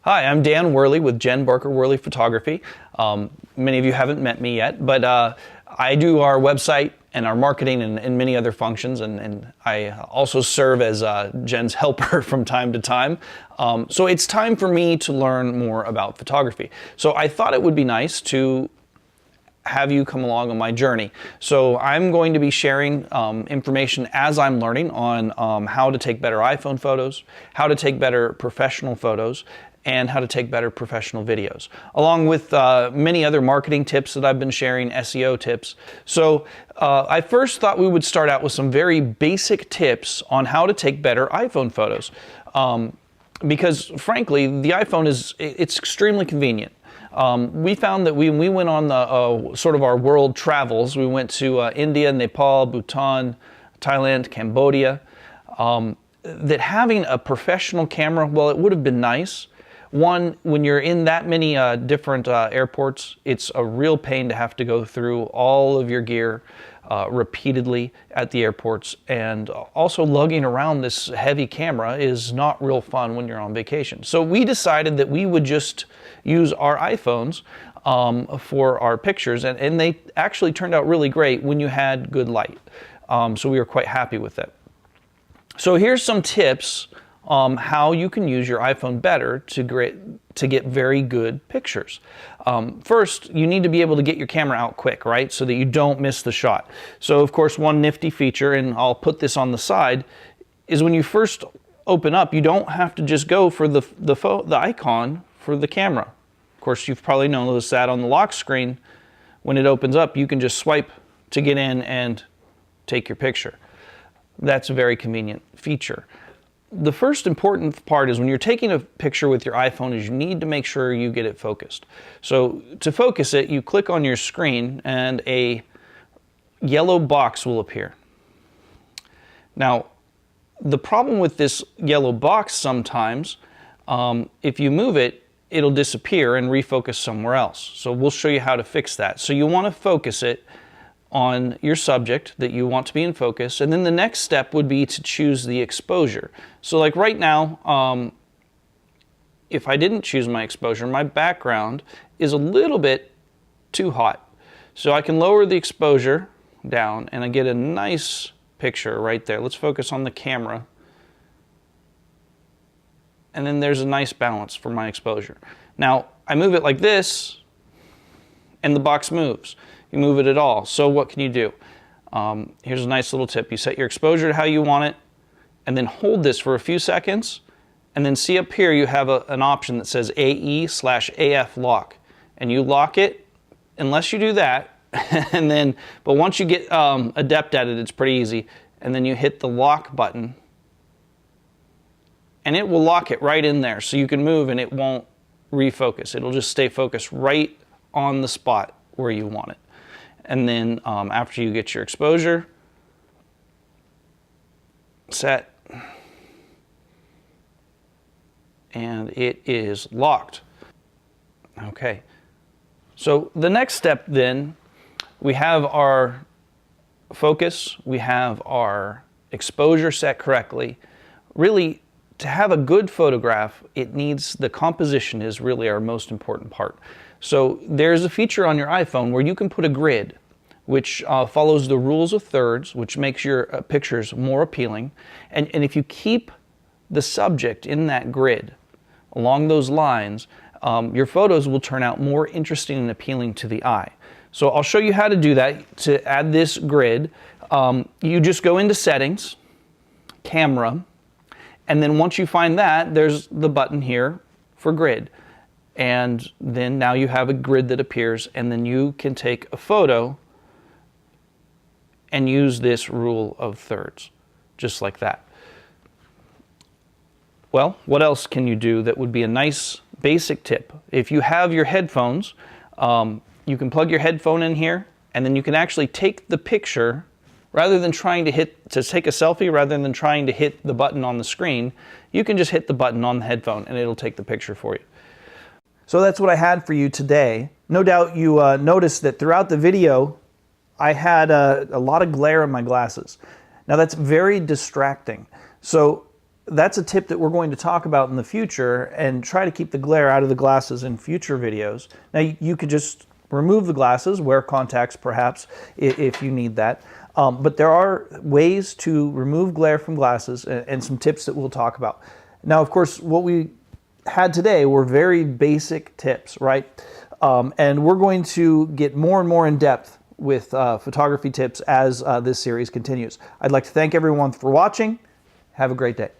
Hi, I'm Dan Worley with Jen Barker Worley Photography. Many of you haven't met me yet, but I do our website and our marketing and many other functions, and I also serve as Jen's helper from time to time. So it's time for me to learn more about photography. So I thought it would be nice to have you come along on my journey. So I'm going to be sharing information as I'm learning on how to take better iPhone photos, how to take better professional photos, and how to take better professional videos, along with many other marketing tips that I've been sharing, SEO tips. So I first thought we would start out with some very basic tips on how to take better iPhone photos. Because frankly, the iPhone it's extremely convenient. We found that when we went on the sort of our world travels, we went to India, Nepal, Bhutan, Thailand, Cambodia, that having a professional camera, well, it would have been nice. One, when you're in that many different airports, it's a real pain to have to go through all of your gear repeatedly at the airports, and also lugging around this heavy camera is not real fun when you're on vacation. So we decided that we would just use our iPhones for our pictures, and they actually turned out really great when you had good light. So we were quite happy with it. So here's some tips how you can use your iPhone better to get very good pictures. First, you need to be able to get your camera out quick, right? So that you don't miss the shot. So of course, one nifty feature, and I'll put this on the side, is when you first open up, you don't have to just go for the icon for the camera. Of course, you've probably noticed that on the lock screen, when it opens up, you can just swipe to get in and take your picture. That's a very convenient feature. The first important part is when you're taking a picture with your iPhone is you need to make sure you get it focused. So to focus it, you click on your screen and a yellow box will appear. Now, the problem with this yellow box sometimes, if you move it, it'll disappear and refocus somewhere else. So we'll show you how to fix that. So you want to focus it on your subject that you want to be in focus, and then the next step would be to choose the exposure. So like right now, if I didn't choose my exposure, my background is a little bit too hot. So I can lower the exposure down and I get a nice picture right there. Let's focus on the camera. And then there's a nice balance for my exposure. Now, I move it like this, and the box moves. You move it at all. So what can you do? Here's a nice little tip. You set your exposure to how you want it, and then hold this for a few seconds, and then see up here you have an option that says AE/AF lock. And you lock it, unless you do that, but once you get adept at it, it's pretty easy. And then you hit the lock button, and it will lock it right in there. So you can move and it won't refocus. It'll just stay focused right on the spot where you want it. And then after you get your exposure set, and it is locked. Okay. So the next step then, we have our focus, we have our exposure set correctly. Really, to have a good photograph, the composition is really our most important part. So there's a feature on your iPhone where you can put a grid, which follows the rules of thirds, which makes your pictures more appealing. And if you keep the subject in that grid along those lines, your photos will turn out more interesting and appealing to the eye. So I'll show you how to do that. To add this grid, you just go into Settings, Camera, and then once you find that, there's the button here for Grid. And then now you have a grid that appears, and then you can take a photo and use this rule of thirds, just like that. Well, what else can you do that would be a nice basic tip? If you have your headphones, you can plug your headphone in here, and then you can actually take the picture rather than trying to take a selfie, rather than trying to hit the button on the screen. You can just hit the button on the headphone and it'll take the picture for you. So that's what I had for you today. No doubt you noticed that throughout the video, I had a lot of glare in my glasses. Now that's very distracting. So that's a tip that we're going to talk about in the future and try to keep the glare out of the glasses in future videos. Now, you could just remove the glasses, wear contacts perhaps if you need that. But there are ways to remove glare from glasses and some tips that we'll talk about. Now, of course, what we had today were very basic tips, right? And we're going to get more and more in depth with photography tips as this series continues. I'd like to thank everyone for watching. Have a great day.